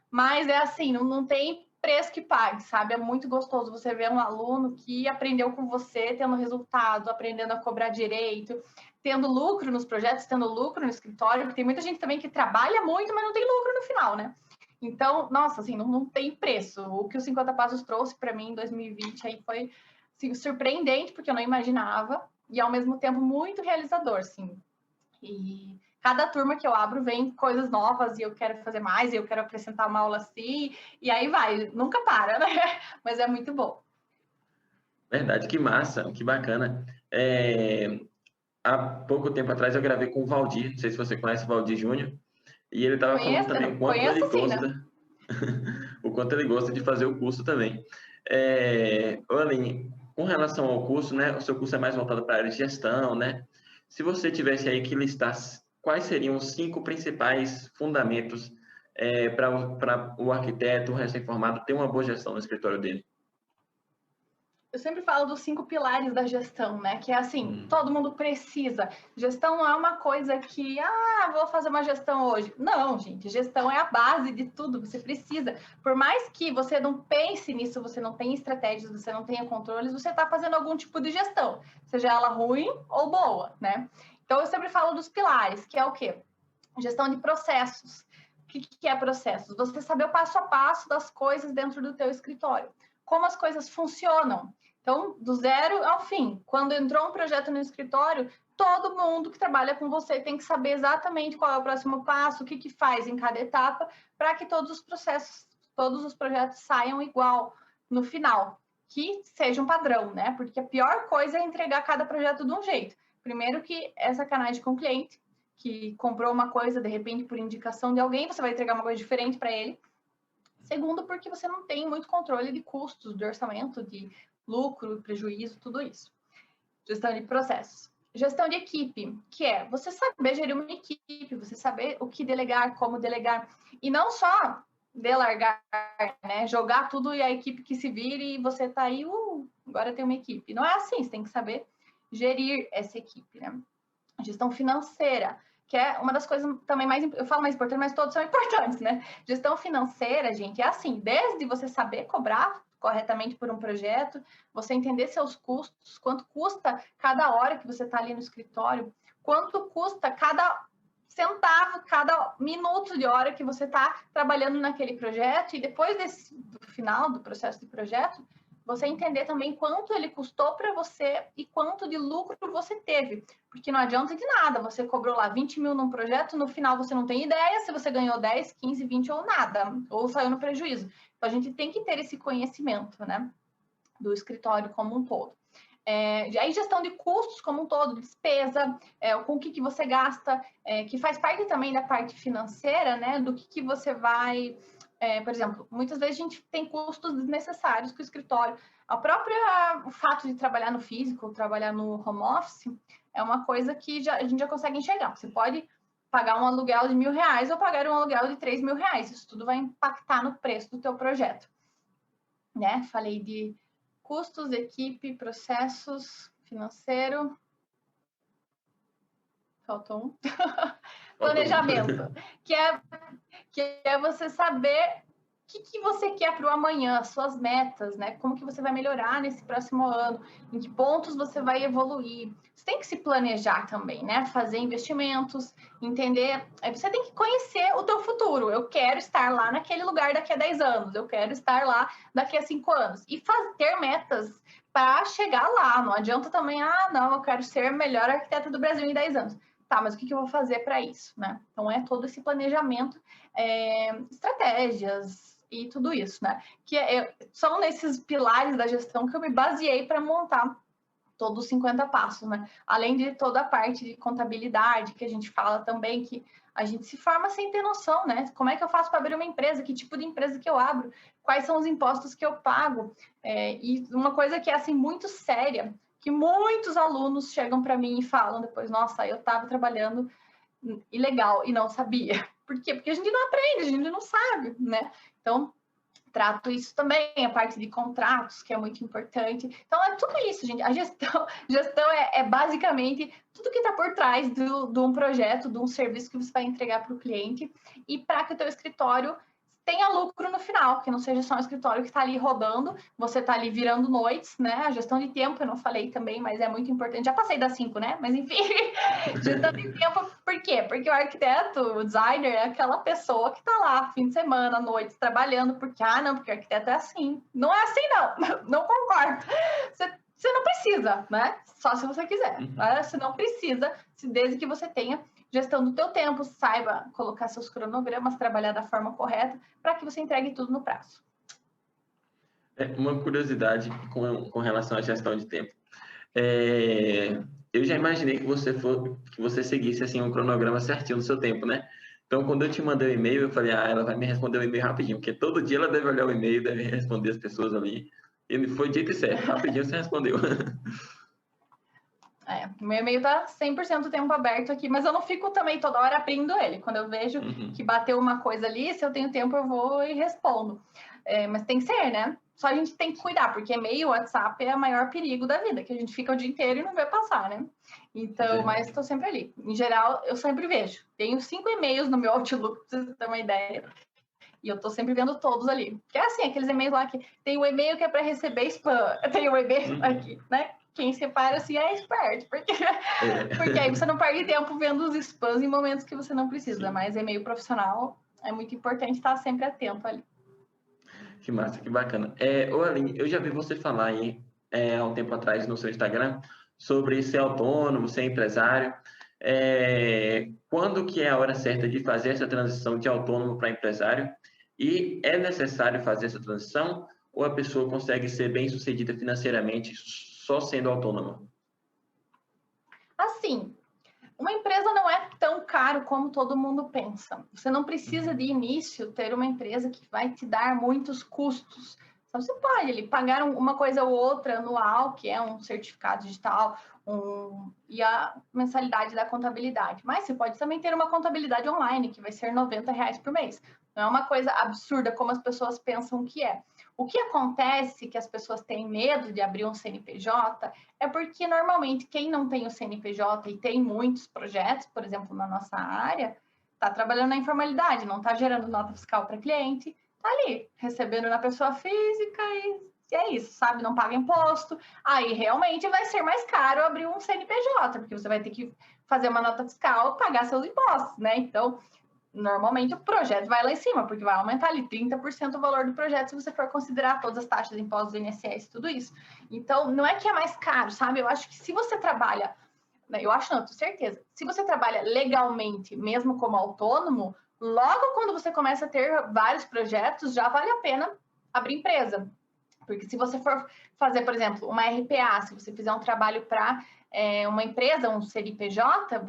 mas é assim, não tem preço que pague, sabe? É muito gostoso você ver um aluno que aprendeu com você, tendo resultado, aprendendo a cobrar direito, tendo lucro nos projetos, tendo lucro no escritório, porque tem muita gente também que trabalha muito, mas não tem lucro no final, né? Então, nossa, assim, não tem preço. O que os 50 Passos trouxe para mim em 2020 aí foi assim, surpreendente, porque eu não imaginava, e ao mesmo tempo muito realizador, assim. E cada turma que eu abro vem coisas novas e eu quero fazer mais, e eu quero acrescentar uma aula assim, e aí vai, nunca para, né? Mas é muito bom. Verdade, que massa, que bacana. Há pouco tempo atrás eu gravei com o Valdir, não sei se você conhece o Valdir Júnior, e ele estava falando também o quanto ele Conheço sim, né? gosta, o quanto ele gosta de fazer o curso também. Aline, com relação ao curso, né, o seu curso é mais voltado para a área de gestão, né? Se você tivesse aí que listar quais seriam os 5 principais fundamentos para o arquiteto, o recém-formado, ter uma boa gestão no escritório dele? Eu sempre falo dos 5 pilares da gestão, né? Que é assim, todo mundo precisa. Gestão não é uma coisa que, vou fazer uma gestão hoje. Não, gente, gestão é a base de tudo, você precisa. Por mais que você não pense nisso, você não tenha estratégias, você não tenha controles, você está fazendo algum tipo de gestão, seja ela ruim ou boa, né? Então, eu sempre falo dos pilares, que é o quê? Gestão de processos. O que é processos? Você saber o passo a passo das coisas dentro do teu escritório. Como as coisas funcionam. Então, do zero ao fim. Quando entrou um projeto no escritório, todo mundo que trabalha com você tem que saber exatamente qual é o próximo passo, o que faz em cada etapa, para que todos os processos, todos os projetos saiam igual no final, que seja um padrão, né? Porque a pior coisa é entregar cada projeto de um jeito. Primeiro que é sacanagem com o cliente, que comprou uma coisa, de repente, por indicação de alguém, você vai entregar uma coisa diferente para ele. Segundo, porque você não tem muito controle de custos, de orçamento, de lucro, prejuízo, tudo isso. Gestão de processos. Gestão de equipe, que é você saber gerir uma equipe, você saber o que delegar, como delegar. E não só delargar, né? Jogar tudo e a equipe que se vire e você tá aí, agora tem uma equipe. Não é assim, você tem que saber gerir essa equipe, né? Gestão financeira, que é uma das coisas também mais, eu falo mais importante, mas todos são importantes, né? Gestão financeira, gente, é assim, desde você saber cobrar corretamente por um projeto, você entender seus custos, quanto custa cada hora que você está ali no escritório, quanto custa cada centavo, cada minuto de hora que você está trabalhando naquele projeto, e depois do final do processo de projeto, você entender também quanto ele custou para você e quanto de lucro você teve. Porque não adianta de nada, você cobrou lá 20 mil num projeto, no final você não tem ideia se você ganhou 10, 15, 20 ou nada, ou saiu no prejuízo. Então, a gente tem que ter esse conhecimento, né, do escritório como um todo. Aí gestão de custos como um todo, despesa, com o que você gasta, que faz parte também da parte financeira, né, do que você vai... por exemplo, muitas vezes a gente tem custos desnecessários com o escritório. O fato de trabalhar no físico, trabalhar no home office, é uma coisa que a gente já consegue enxergar. Você pode pagar um aluguel de R$1.000 ou pagar um aluguel de R$3.000. Isso tudo vai impactar no preço do teu projeto. Né? Falei de custos, equipe, processos, financeiro. Faltou um. Planejamento, que é você saber o que você quer para o amanhã, suas metas, né? Como que você vai melhorar nesse próximo ano, em que pontos você vai evoluir. Você tem que se planejar também, né? Fazer investimentos, entender. Você tem que conhecer o teu futuro. Eu quero estar lá naquele lugar daqui a 10 anos, eu quero estar lá daqui a 5 anos. E ter metas para chegar lá. Não adianta também, não, eu quero ser melhor arquiteta do Brasil em 10 anos. Tá, mas o que eu vou fazer para isso, né? Então, é todo esse planejamento, estratégias e tudo isso, né? Que são nesses pilares da gestão que eu me baseei para montar todos os 50 passos, né? Além de toda a parte de contabilidade, que a gente fala também, que a gente se forma sem ter noção, né? Como é que eu faço para abrir uma empresa? Que tipo de empresa que eu abro? Quais são os impostos que eu pago? E uma coisa que é, assim, muito séria, que muitos alunos chegam para mim e falam depois, nossa, eu estava trabalhando ilegal e não sabia. Por quê? Porque a gente não aprende, a gente não sabe, né? Então, trato isso também, a parte de contratos, que é muito importante. Então, é tudo isso, gente. A gestão é basicamente tudo que está por trás de um projeto, de um serviço que você vai entregar para o cliente e para que o teu escritório tenha lucro no final, que não seja só um escritório que está ali rodando, você está ali virando noites, né? A gestão de tempo, eu não falei também, mas é muito importante. Já passei das 5, né? Mas, enfim, Gestão de tempo, por quê? Porque o arquiteto, o designer, é aquela pessoa que está lá, fim de semana, à noite, trabalhando, porque o arquiteto é assim. Não é assim, não. Não concordo. Você não precisa, né? Só se você quiser. Né? Você não precisa, desde que você tenha gestão do teu tempo, saiba colocar seus cronogramas, trabalhar da forma correta, para que você entregue tudo no prazo. Uma curiosidade com relação à gestão de tempo. Eu já imaginei que você seguisse assim um cronograma certinho do seu tempo, né? Então, quando eu te mandei o e-mail, eu falei, ela vai me responder o e-mail rapidinho, porque todo dia ela deve olhar o e-mail, deve responder as pessoas ali. E foi dito e certo, rapidinho você respondeu. Meu e-mail tá 100% do tempo aberto aqui, mas eu não fico também toda hora abrindo ele. Quando eu vejo que bateu uma coisa ali, se eu tenho tempo, eu vou e respondo. Mas tem que ser, né? Só a gente tem que cuidar, porque e-mail, WhatsApp é o maior perigo da vida, que a gente fica o dia inteiro e não vê passar, né? Então, mas estou sempre ali. Em geral, eu sempre vejo. Tenho 5 e-mails no meu Outlook, pra você ter uma ideia. E eu tô sempre vendo todos ali. Que é assim, aqueles e-mails lá que tem o e-mail que é para receber spam, tem o e-mail aqui, né? Quem separa assim é esperto, porque aí você não perde tempo vendo os spams em momentos que você não precisa. Mas e-mail profissional é muito importante estar sempre atento ali. Que massa, que bacana. Aline, eu já vi você falar aí há um tempo atrás no seu Instagram sobre ser autônomo, ser empresário. Quando que é a hora certa de fazer essa transição de autônomo para empresário? E é necessário fazer essa transição ou a pessoa consegue ser bem-sucedida financeiramente só sendo autônoma? Assim, uma empresa não é tão caro como todo mundo pensa. Você não precisa de início ter uma empresa que vai te dar muitos custos. Então, você pode ali, pagar uma coisa ou outra anual, que é um certificado digital, e a mensalidade da contabilidade. Mas você pode também ter uma contabilidade online, que vai ser R$ 90 por mês. Não é uma coisa absurda como as pessoas pensam que é. O que acontece que as pessoas têm medo de abrir um CNPJ é porque normalmente quem não tem o CNPJ e tem muitos projetos, por exemplo, na nossa área, está trabalhando na informalidade, não está gerando nota fiscal para cliente, está ali recebendo na pessoa física e é isso, sabe? Não paga imposto. Aí realmente vai ser mais caro abrir um CNPJ, porque você vai ter que fazer uma nota fiscal, pagar seus impostos, né? Então, normalmente o projeto vai lá em cima, porque vai aumentar ali 30% o valor do projeto se você for considerar todas as taxas, impostos, INSS, tudo isso. Então, não é que é mais caro, sabe? Eu acho que se você trabalha, eu acho não, tenho certeza, se você trabalha legalmente, mesmo como autônomo, logo quando você começa a ter vários projetos, já vale a pena abrir empresa. Porque se você for fazer, por exemplo, uma RPA, se você fizer um trabalho para uma empresa, um CNPJ,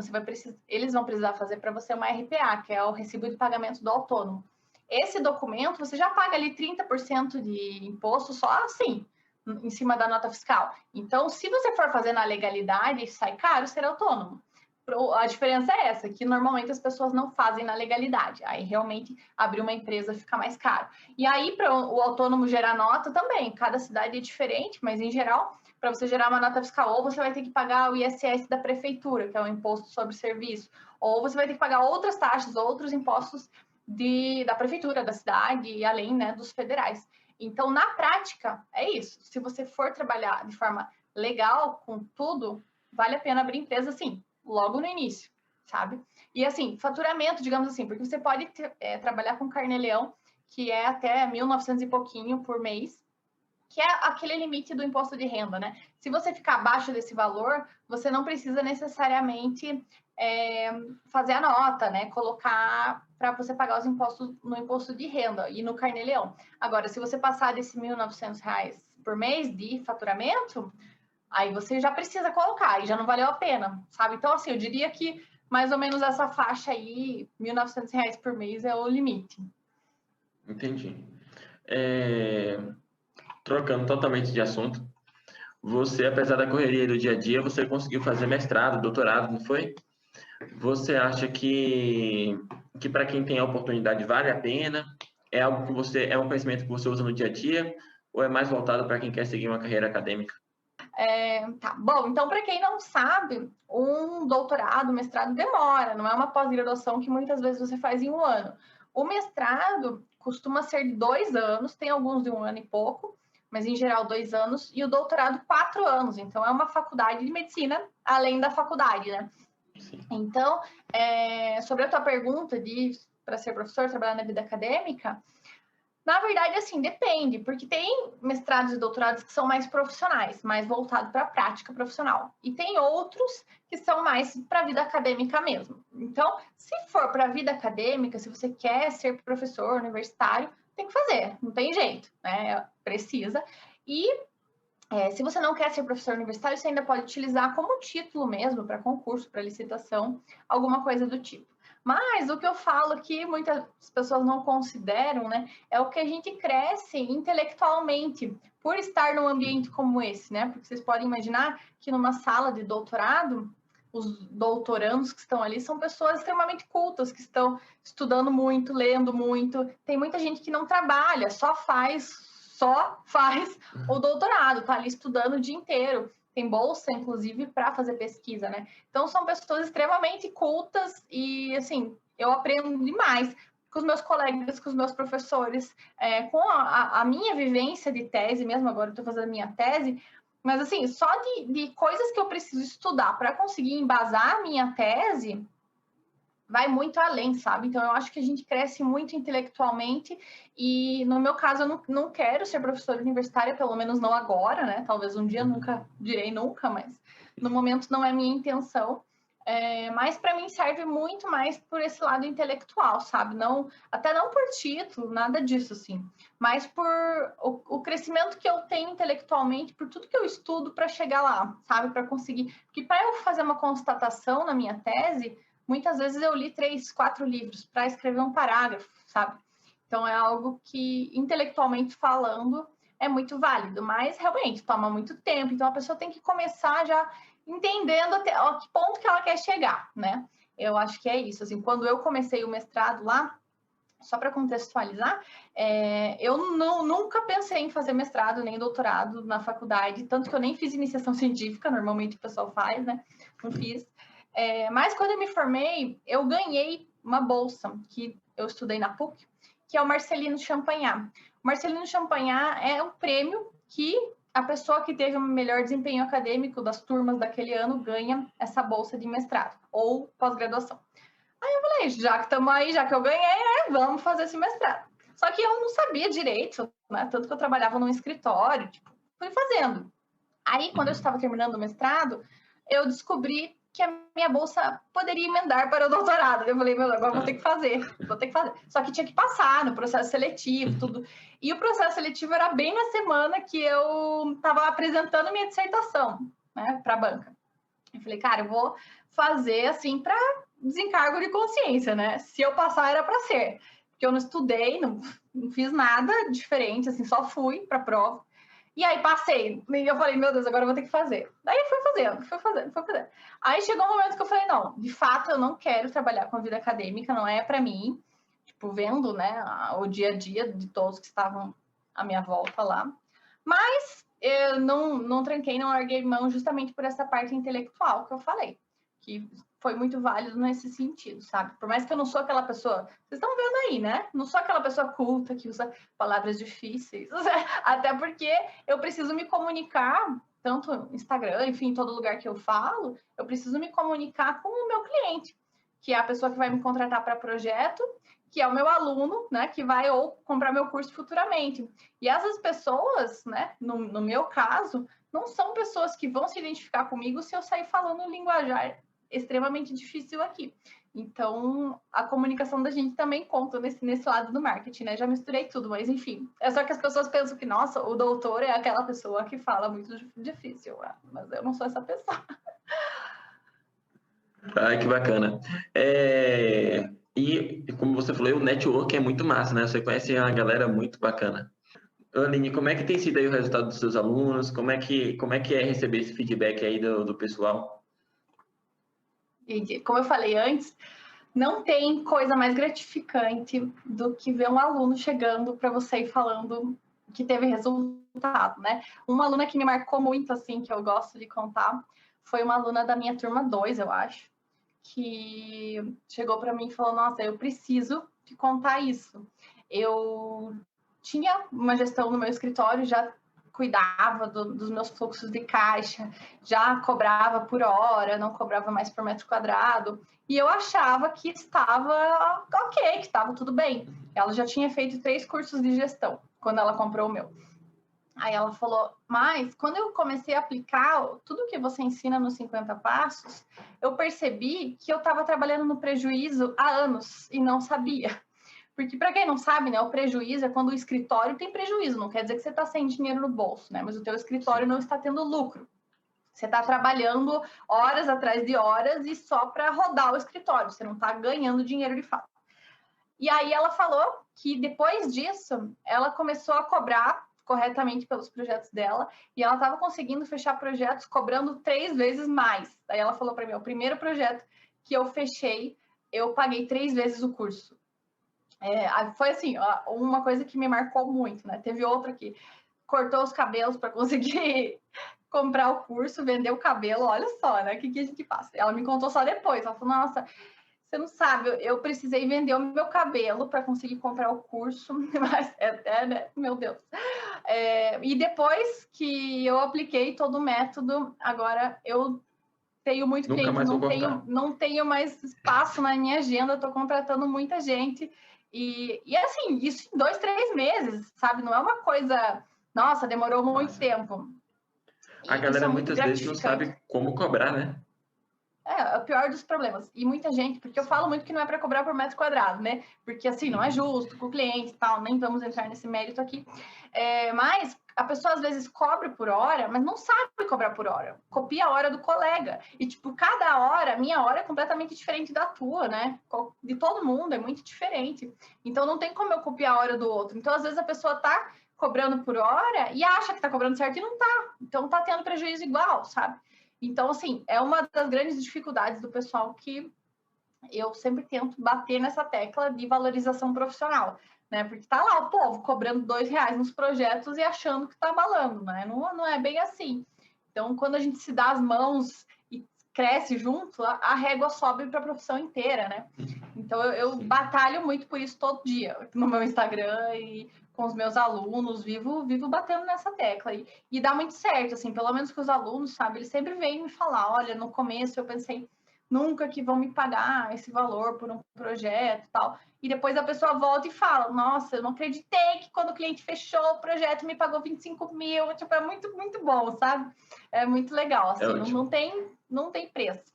eles vão precisar fazer para você uma RPA, que é o recibo de pagamento do autônomo. Esse documento, você já paga ali 30% de imposto só assim, em cima da nota fiscal. Então, se você for fazer na legalidade, sai caro ser autônomo. A diferença é essa, que normalmente as pessoas não fazem na legalidade. Aí realmente abrir uma empresa fica mais caro. E aí, para o autônomo gerar nota também, cada cidade é diferente, mas em geral, para você gerar uma nota fiscal, ou você vai ter que pagar o ISS da prefeitura, que é o imposto sobre serviço, ou você vai ter que pagar outras taxas, outros impostos da prefeitura, da cidade, e além, né, dos federais. Então, na prática, é isso. Se você for trabalhar de forma legal, com tudo, vale a pena abrir empresa, sim, logo no início, sabe? E assim, faturamento, digamos assim, porque você pode trabalhar com carnê-leão, que é até 1.900 e pouquinho por mês, que é aquele limite do imposto de renda, né? Se você ficar abaixo desse valor, você não precisa necessariamente fazer a nota, né? Colocar para você pagar os impostos no imposto de renda e no carnê-leão. Agora, se você passar desse R$ 1.900 por mês de faturamento, aí você já precisa colocar, e já não valeu a pena, sabe? Então, assim, eu diria que mais ou menos essa faixa aí, R$ 1.900 por mês é o limite. Entendi. Trocando totalmente de assunto, você, apesar da correria do dia a dia, você conseguiu fazer mestrado, doutorado, não foi? Você acha que para quem tem a oportunidade vale a pena? É algo que é um conhecimento que você usa no dia a dia? Ou é mais voltado para quem quer seguir uma carreira acadêmica? Tá bom, então para quem não sabe, um doutorado, mestrado demora, não é uma pós-graduação que muitas vezes você faz em um ano. O mestrado costuma ser de 2 anos, tem alguns de 1 ano e pouco, mas em geral 2 anos, e o doutorado 4 anos, então é uma faculdade de medicina além da faculdade, né? Sim. Então, sobre a tua pergunta para ser professor, trabalhar na vida acadêmica, na verdade, assim, depende, porque tem mestrados e doutorados que são mais profissionais, mais voltados para a prática profissional. E tem outros que são mais para a vida acadêmica mesmo. Então, se for para a vida acadêmica, se você quer ser professor universitário, tem que fazer, não tem jeito, né? Precisa. E se você não quer ser professor universitário, você ainda pode utilizar como título mesmo, para concurso, para licitação, alguma coisa do tipo. Mas o que eu falo que muitas pessoas não consideram, né, é o que a gente cresce intelectualmente por estar num ambiente como esse, né? Porque vocês podem imaginar que numa sala de doutorado, os doutorandos que estão ali são pessoas extremamente cultas, que estão estudando muito, lendo muito. Tem muita gente que não trabalha, só faz o doutorado, tá ali estudando o dia inteiro. Tem bolsa, inclusive, para fazer pesquisa, né? Então, são pessoas extremamente cultas e, assim, eu aprendo demais com os meus colegas, com os meus professores, com a minha vivência de tese, mesmo agora eu estou fazendo a minha tese, mas, assim, só de coisas que eu preciso estudar para conseguir embasar a minha tese, vai muito além, sabe? Então, eu acho que a gente cresce muito intelectualmente e, no meu caso, eu não quero ser professora universitária, pelo menos não agora, né? Talvez um dia, nunca direi nunca, mas no momento não é minha intenção. Mas para mim serve muito mais por esse lado intelectual, sabe? Não, até não por título, nada disso, assim, mas por o crescimento que eu tenho intelectualmente, por tudo que eu estudo para chegar lá, sabe? Para conseguir. Porque para eu fazer uma constatação na minha tese, muitas vezes eu li 3, 4 livros para escrever um parágrafo, sabe? Então é algo que, intelectualmente falando, é muito válido, mas realmente toma muito tempo. Então a pessoa tem que começar já entendendo até a que ponto que ela quer chegar, né? Eu acho que é isso. Assim, quando eu comecei o mestrado lá, só para contextualizar, eu nunca pensei em fazer mestrado nem doutorado na faculdade, tanto que eu nem fiz iniciação científica, normalmente o pessoal faz, né? Não fiz. Mas quando eu me formei, eu ganhei uma bolsa que eu estudei na PUC, que é o Marcelino Champagnat. O Marcelino Champagnat é um prêmio que a pessoa que teve o melhor desempenho acadêmico das turmas daquele ano ganha essa bolsa de mestrado ou pós-graduação. Aí eu falei, já que estamos aí, já que eu ganhei, vamos fazer esse mestrado. Só que eu não sabia direito, né? Tanto que eu trabalhava num escritório, tipo, fui fazendo. Aí, quando eu estava terminando o mestrado, eu descobri que a minha bolsa poderia emendar para o doutorado. Eu falei, meu, agora vou ter que fazer. Só que tinha que passar no processo seletivo, tudo. E o processo seletivo era bem na semana que eu estava apresentando minha dissertação, né, para a banca. Eu falei, cara, eu vou fazer assim para desencargo de consciência, né? Se eu passar, era para ser. Porque eu não estudei, não fiz nada diferente, assim, só fui para a prova. E aí passei. E eu falei, meu Deus, agora eu vou ter que fazer. Daí eu fui fazendo. Aí chegou um momento que eu falei, não, de fato eu não quero trabalhar com a vida acadêmica, não é para mim. Tipo, vendo, né, o dia a dia de todos que estavam à minha volta lá. Mas eu não tranquei, não larguei mão justamente por essa parte intelectual que eu falei. Que foi muito válido nesse sentido, sabe? Por mais que eu não sou aquela pessoa... Vocês estão vendo aí, né? Não sou aquela pessoa culta que usa palavras difíceis. Até porque eu preciso me comunicar, tanto no Instagram, enfim, em todo lugar que eu falo, eu preciso me comunicar com o meu cliente, que é a pessoa que vai me contratar para projeto, que é o meu aluno, né, que vai ou comprar meu curso futuramente. E essas pessoas, né, no meu caso, não são pessoas que vão se identificar comigo se eu sair falando um linguajar extremamente difícil aqui. Então, a comunicação da gente também conta nesse lado do marketing, né? Já misturei tudo, mas enfim. É só que as pessoas pensam que, nossa, o doutor é aquela pessoa que fala muito difícil. Mas eu não sou essa pessoa. Ai, que bacana. E, como você falou, o network é muito massa, né? Você conhece uma galera muito bacana. Aline, como é que tem sido aí o resultado dos seus alunos? Como é que é receber esse feedback aí do pessoal? E, como eu falei antes, não tem coisa mais gratificante do que ver um aluno chegando para você e falando que teve resultado, né? Uma aluna que me marcou muito, assim, que eu gosto de contar, foi uma aluna da minha turma 2, eu acho, que chegou para mim e falou, nossa, eu preciso te contar isso. Eu tinha uma gestão no meu escritório, já cuidava dos meus fluxos de caixa, já cobrava por hora, não cobrava mais por metro quadrado, e eu achava que estava ok, que estava tudo bem. Ela já tinha feito 3 cursos de gestão quando ela comprou o meu. Aí ela falou, mas quando eu comecei a aplicar tudo que você ensina nos 50 passos, eu percebi que eu estava trabalhando no prejuízo há anos e não sabia. Porque, para quem não sabe, né, o prejuízo é quando o escritório tem prejuízo, não quer dizer que você está sem dinheiro no bolso, né? Mas o teu escritório não está tendo lucro. Você está trabalhando horas atrás de horas e só para rodar o escritório, você não está ganhando dinheiro de fato. E aí ela falou que depois disso, ela começou a cobrar corretamente pelos projetos dela e ela estava conseguindo fechar projetos cobrando 3 vezes mais. Aí ela falou para mim, o primeiro projeto que eu fechei, eu paguei 3 vezes o curso. Foi assim, uma coisa que me marcou muito, né? Teve outra que cortou os cabelos para conseguir comprar o curso, vender o cabelo, olha só, né? O que a gente passa? Ela me contou só depois, ela falou, nossa, você não sabe, eu precisei vender o meu cabelo para conseguir comprar o curso, mas né? Meu Deus. E depois que eu apliquei todo o método, agora eu tenho muito Nunca cliente, mais vou cortar. não tenho mais espaço na minha agenda, estou contratando muita gente. E assim, isso em 2, 3 meses, sabe? Não é uma coisa, nossa, demorou muito tempo. A E isso galera é muito muitas vezes não gratificante. sabe como cobrar, né? É o pior dos problemas. E muita gente, porque eu falo muito que não é para cobrar por metro quadrado, né? Porque assim, não é justo com o cliente e tal, nem vamos entrar nesse mérito aqui. Mas a pessoa às vezes cobra por hora, mas não sabe cobrar por hora. Copia a hora do colega. E, tipo, cada hora, minha hora é completamente diferente da tua, né? De todo mundo, é muito diferente. Então não tem como eu copiar a hora do outro. Então, às vezes, a pessoa tá cobrando por hora e acha que tá cobrando certo e não tá. Então tá tendo prejuízo igual, sabe? Então, assim, é uma das grandes dificuldades do pessoal que eu sempre tento bater nessa tecla de valorização profissional, né? Porque tá lá o povo cobrando R$ 2 nos projetos e achando que tá abalando, né? Não é bem assim. Então, quando a gente se dá as mãos e cresce junto, a régua sobe para a profissão inteira, né? Então, eu batalho muito por isso todo dia no meu Instagram e com os meus alunos, vivo batendo nessa tecla. E dá muito certo, assim, pelo menos com os alunos, sabe? Eles sempre vêm me falar, olha, no começo eu pensei, nunca que vão me pagar esse valor por um projeto e tal. E depois a pessoa volta e fala, nossa, eu não acreditei que quando o cliente fechou o projeto me pagou 25 mil. Tipo, é muito, muito bom, sabe? É muito legal, É assim, ótimo. não tem preço.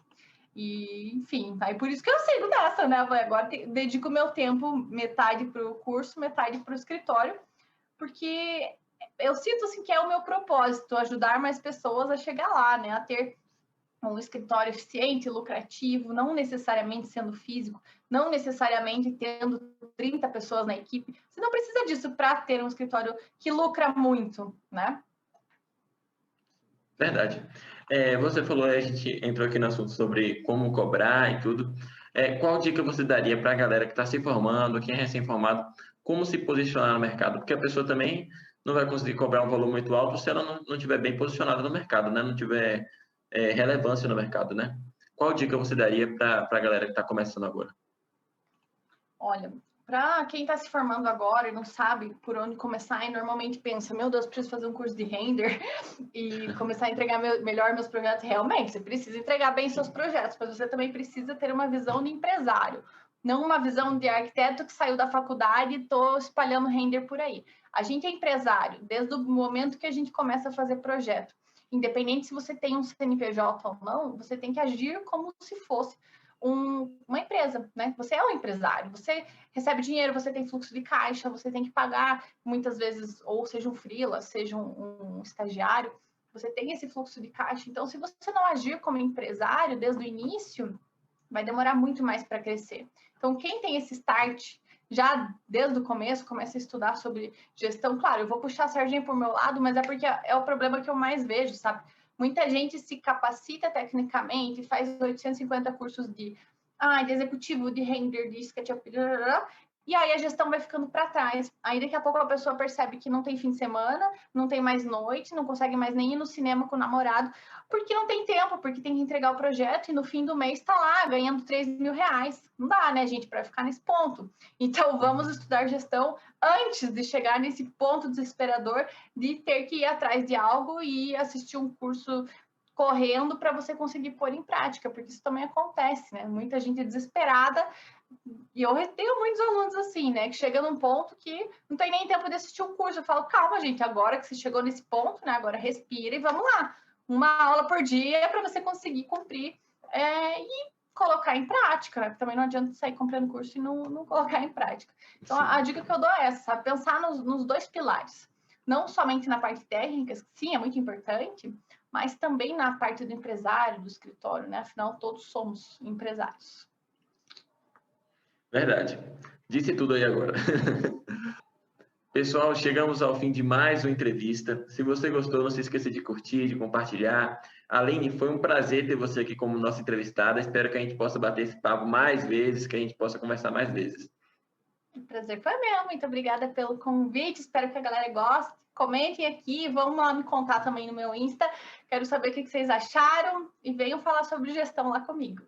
E, enfim, aí por isso que eu sigo nessa, né? Agora dedico meu tempo, metade para o curso, metade para o escritório, porque eu sinto assim que é o meu propósito, ajudar mais pessoas a chegar lá, né? A ter um escritório eficiente, lucrativo, não necessariamente sendo físico, não necessariamente tendo 30 pessoas na equipe. Você não precisa disso para ter um escritório que lucra muito, né? Verdade. Você falou, a gente entrou aqui no assunto sobre como cobrar e tudo. Qual dica você daria para a galera que está se formando, quem é recém-formado, como se posicionar no mercado? Porque a pessoa também não vai conseguir cobrar um valor muito alto se ela não estiver bem posicionada no mercado, né? Não tiver relevância no mercado, né? Qual dica você daria para a galera que está começando agora? Olha, para quem está se formando agora e não sabe por onde começar e normalmente pensa, meu Deus, preciso fazer um curso de render e começar a entregar melhor meus projetos. Realmente, você precisa entregar bem seus projetos, mas você também precisa ter uma visão de empresário, não uma visão de arquiteto que saiu da faculdade e estou espalhando render por aí. A gente é empresário desde o momento que a gente começa a fazer projeto. Independente se você tem um CNPJ ou não, você tem que agir como se fosse uma empresa, né? Você é um empresário, você recebe dinheiro, você tem fluxo de caixa, você tem que pagar muitas vezes, ou seja um freela, seja um estagiário, você tem esse fluxo de caixa. Então, se você não agir como empresário desde o início, vai demorar muito mais para crescer. Então, quem tem esse start já desde o começo, começa a estudar sobre gestão. Claro, eu vou puxar a sardinha por meu lado, mas é porque é o problema que eu mais vejo, sabe? Muita gente se capacita tecnicamente, faz 850 cursos de executivo, de render, de SketchUp, e aí a gestão vai ficando para trás. Aí daqui a pouco a pessoa percebe que não tem fim de semana, não tem mais noite, não consegue mais nem ir no cinema com o namorado, porque não tem tempo, porque tem que entregar o projeto e no fim do mês está lá ganhando 3 mil reais. Não dá, né, gente, para ficar nesse ponto. Então vamos estudar gestão antes de chegar nesse ponto desesperador de ter que ir atrás de algo e assistir um curso correndo para você conseguir pôr em prática, porque isso também acontece, né? Muita gente desesperada, e eu tenho muitos alunos assim, né? Que chega num ponto que não tem nem tempo de assistir o curso. Eu falo, calma, gente, agora que você chegou nesse ponto, né? Agora respira e vamos lá. Uma aula por dia para você conseguir cumprir e colocar em prática, né? Porque também não adianta sair comprando curso e não colocar em prática. Então, a dica que eu dou é essa, sabe? Pensar nos dois pilares. Não somente na parte técnica, que sim, é muito importante, mas também na parte do empresário, do escritório, né? Afinal, todos somos empresários. Verdade. Disse tudo aí agora. Pessoal, chegamos ao fim de mais uma entrevista. Se você gostou, não se esqueça de curtir, de compartilhar. Aline, foi um prazer ter você aqui como nossa entrevistada. Espero que a gente possa bater esse papo mais vezes, que a gente possa conversar mais vezes. O prazer foi meu. Muito obrigada pelo convite. Espero que a galera goste. Comentem aqui, vão lá me contar também no meu Insta. Quero saber o que vocês acharam e venham falar sobre gestão lá comigo.